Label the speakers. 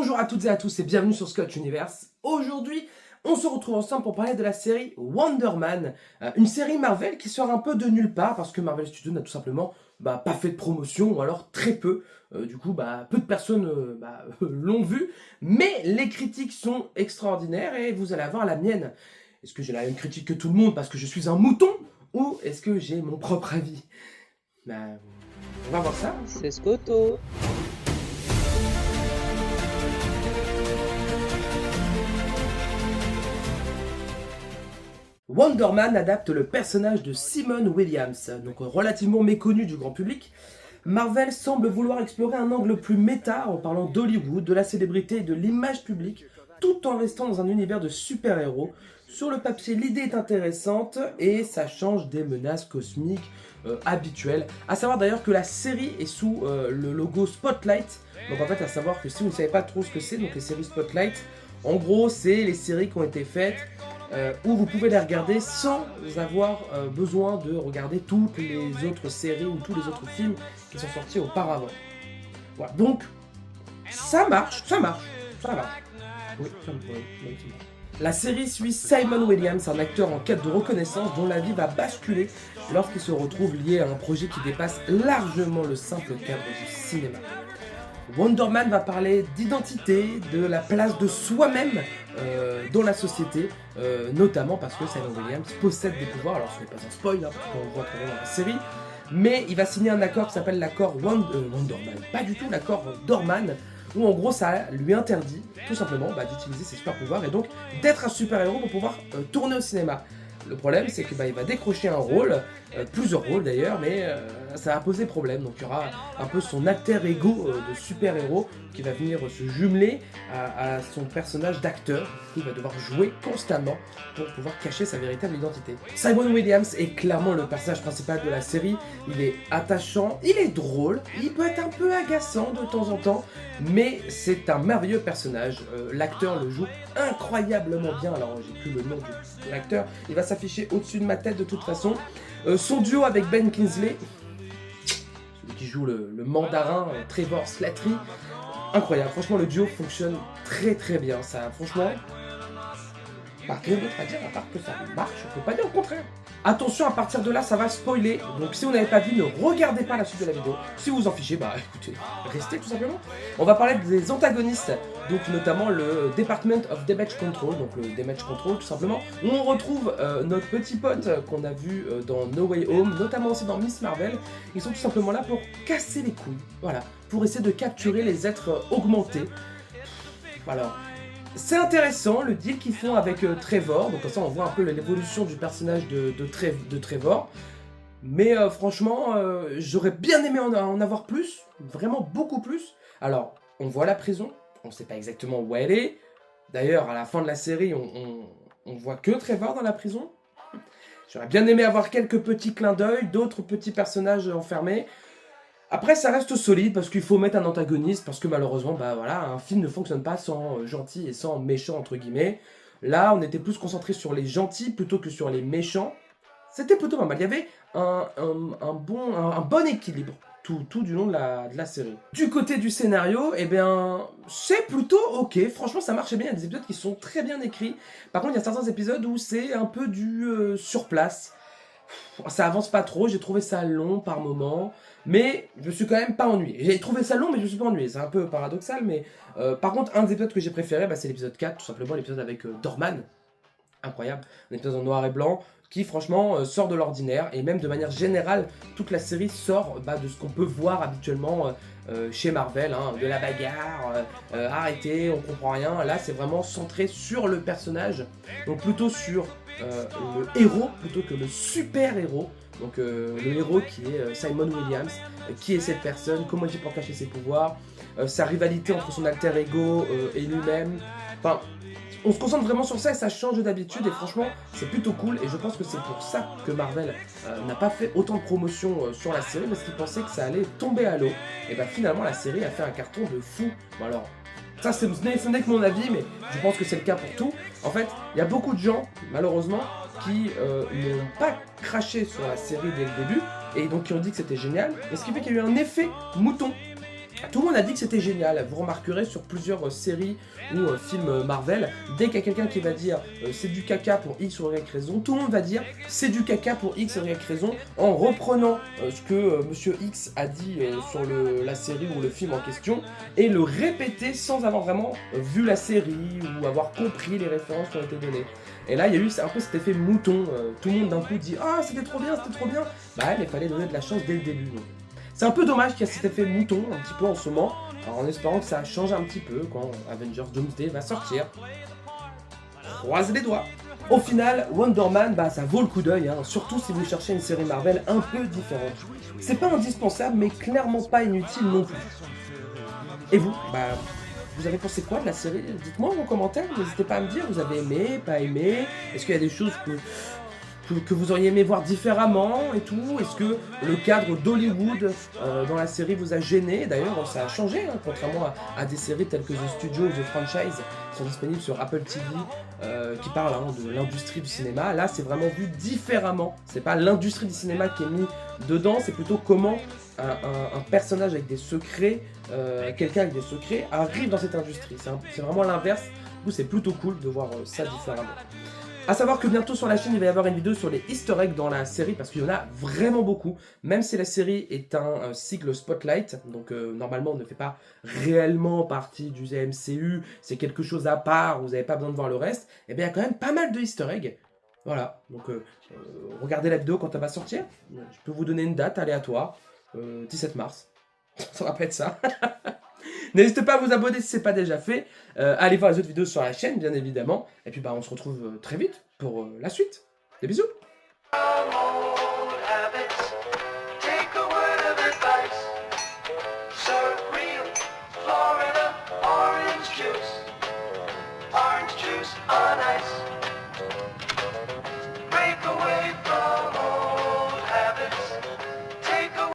Speaker 1: Bonjour à toutes et à tous et bienvenue sur Scotch Universe. Aujourd'hui, on se retrouve ensemble pour parler de la série Wonder Man, une série Marvel qui sort un peu de nulle part parce que Marvel Studios n'a tout simplement pas fait de promotion ou alors très peu. Du coup, peu de personnes l'ont vu, mais les critiques sont extraordinaires et vous allez avoir la mienne. Est-ce que j'ai la même critique que tout le monde parce que je suis un mouton ou est-ce que j'ai mon propre avis? On va voir ça.
Speaker 2: C'est Scotto.
Speaker 1: Wonder Man adapte le personnage de Simone Williams, donc relativement méconnu du grand public. Marvel semble vouloir explorer un angle plus méta en parlant d'Hollywood, de la célébrité et de l'image publique, tout en restant dans un univers de super-héros. Sur le papier, l'idée est intéressante et ça change des menaces cosmiques habituelles. A savoir d'ailleurs que la série est sous le logo Spotlight. Donc en fait, à savoir que si vous ne savez pas trop ce que c'est, donc les séries Spotlight, en gros, c'est les séries qui ont été faites où vous pouvez les regarder sans avoir besoin de regarder toutes les autres séries ou tous les autres films qui sont sortis auparavant. Voilà, donc ça marche. Oui, ça marche. La série suit Simon Williams, un acteur en quête de reconnaissance dont la vie va basculer lorsqu'il se retrouve lié à un projet qui dépasse largement le simple cadre du cinéma. Wonder Man va parler d'identité, de la place de soi-même dans la société, notamment parce que Simon Williams possède des pouvoirs. Alors ce n'est pas un spoil, parce qu'on le voit très bien dans la série, mais il va signer un accord qui s'appelle l'accord Wonder Man, pas du tout l'accord Dorman, où en gros ça lui interdit tout simplement d'utiliser ses super pouvoirs et donc d'être un super-héros pour pouvoir tourner au cinéma. Le problème, c'est qu'il va décrocher un rôle, plusieurs rôles d'ailleurs, mais ça va poser problème. Donc il y aura un peu son alter ego de super-héros qui va venir se jumeler à son personnage d'acteur. Il va devoir jouer constamment pour pouvoir cacher sa véritable identité. Simon Williams est clairement le personnage principal de la série. Il est attachant, il est drôle, il peut être un peu agaçant de temps en temps, mais c'est un merveilleux personnage. L'acteur le joue incroyablement bien. Alors j'ai plus le nom de l'acteur, il va s'afficher au-dessus de ma tête de toute façon. Son duo avec Ben Kingsley, celui qui joue le mandarin Trevor Slattery, incroyable. Franchement, le duo fonctionne très très bien. Ça, franchement, rien d'autre à dire à part que ça marche. On peut pas dire le contraire. Attention, à partir de là, ça va spoiler. Donc si vous n'avez pas vu, ne regardez pas la suite de la vidéo. Si vous vous en fichez, écoutez, restez tout simplement. On va parler des antagonistes, donc notamment le Department of Damage Control, donc le Damage Control tout simplement, où on retrouve notre petit pote qu'on a vu dans No Way Home, notamment aussi dans Miss Marvel. Ils sont tout simplement là pour casser les couilles, voilà, pour essayer de capturer les êtres augmentés. Voilà. C'est intéressant le deal qu'ils font avec Trevor, donc comme ça on voit un peu l'évolution du personnage de Trevor. Mais franchement, j'aurais bien aimé en avoir plus, vraiment beaucoup plus. Alors, on voit la prison, on ne sait pas exactement où elle est. D'ailleurs, à la fin de la série, on voit que Trevor dans la prison. J'aurais bien aimé avoir quelques petits clins d'œil, d'autres petits personnages enfermés. Après, ça reste solide parce qu'il faut mettre un antagoniste, parce que malheureusement, un film ne fonctionne pas sans gentil et sans méchant, entre guillemets. Là, on était plus concentré sur les gentils plutôt que sur les méchants. C'était plutôt pas mal. Il y avait un bon équilibre tout du long de la série. Du côté du scénario, c'est plutôt ok. Franchement, ça marchait bien. Il y a des épisodes qui sont très bien écrits. Par contre, il y a certains épisodes où c'est un peu du sur place. Ça avance pas trop, j'ai trouvé ça long par moment, mais je me suis quand même pas ennuyé. J'ai trouvé ça long, mais je me suis pas ennuyé. C'est un peu paradoxal, mais par contre, un des épisodes que j'ai préféré, c'est l'épisode 4, tout simplement l'épisode avec Dorman. Incroyable, un épisode en noir et blanc qui franchement sort de l'ordinaire, et même de manière générale, toute la série sort de ce qu'on peut voir habituellement chez Marvel, de la bagarre, arrêtez, on comprend rien. Là, c'est vraiment centré sur le personnage, donc plutôt sur le héros plutôt que le super-héros. Donc le héros qui est Simon Williams, qui est cette personne, comment il fait pour cacher ses pouvoirs, sa rivalité entre son alter ego et lui-même. Enfin, on se concentre vraiment sur ça et ça change d'habitude et franchement c'est plutôt cool, et je pense que c'est pour ça que Marvel n'a pas fait autant de promotion sur la série, parce qu'ils pensaient que ça allait tomber à l'eau. Et finalement la série a fait un carton de fou. Bon, alors ça ce n'est que mon avis, mais je pense que c'est le cas pour tout. En fait, il y a beaucoup de gens, malheureusement, qui n'ont pas craché sur la série dès le début, et donc qui ont dit que c'était génial, et ce qui fait qu'il y a eu un effet mouton. Tout le monde a dit que c'était génial. Vous remarquerez sur plusieurs séries ou films Marvel, dès qu'il y a quelqu'un qui va dire c'est du caca pour X ou Y raison, tout le monde va dire c'est du caca pour X ou Y raison en reprenant ce que Monsieur X a dit sur la série ou le film en question et le répéter sans avoir vraiment vu la série ou avoir compris les références qui ont été données. Et là, il y a eu un peu cet effet mouton. Tout le monde d'un coup dit ah c'était trop bien, c'était trop bien. Bah mais il fallait donner de la chance dès le début. Donc. C'est un peu dommage qu'il y ait cet effet mouton un petit peu en ce moment, alors en espérant que ça change un petit peu quand Avengers Doomsday va sortir. Croisez les doigts. Au final, Wonder Man, bah, ça vaut le coup d'œil, hein, surtout si vous cherchez une série Marvel un peu différente. C'est pas indispensable, mais clairement pas inutile non plus. Et vous, bah, vous avez pensé quoi de la série? Dites-moi en commentaire, n'hésitez pas à me dire, vous avez aimé, pas aimé, est-ce qu'il y a des choses que vous auriez aimé voir différemment et tout? Est-ce que le cadre d'Hollywood dans la série vous a gêné? D'ailleurs, ça a changé, hein, contrairement à des séries telles que The Studio ou The Franchise, qui sont disponibles sur Apple TV, qui parlent hein, de l'industrie du cinéma. Là, c'est vraiment vu différemment. C'est pas l'industrie du cinéma qui est mis dedans, c'est plutôt comment un personnage avec des secrets, quelqu'un avec des secrets, arrive dans cette industrie. C'est vraiment l'inverse. Du coup, c'est plutôt cool de voir ça différemment. A savoir que bientôt sur la chaîne, il va y avoir une vidéo sur les easter eggs dans la série, parce qu'il y en a vraiment beaucoup. Même si la série est un cycle Spotlight, donc normalement on ne fait pas réellement partie du MCU, c'est quelque chose à part, vous n'avez pas besoin de voir le reste, et bien il y a quand même pas mal de easter eggs. Voilà, donc regardez la vidéo quand elle va sortir. Je peux vous donner une date aléatoire, 17 mars, ça va pas être ça. N'hésitez pas à vous abonner si ce n'est pas déjà fait. Allez voir les autres vidéos sur la chaîne, bien évidemment. Et puis, bah, on se retrouve très vite pour la suite. Des bisous. Orange juice on ice.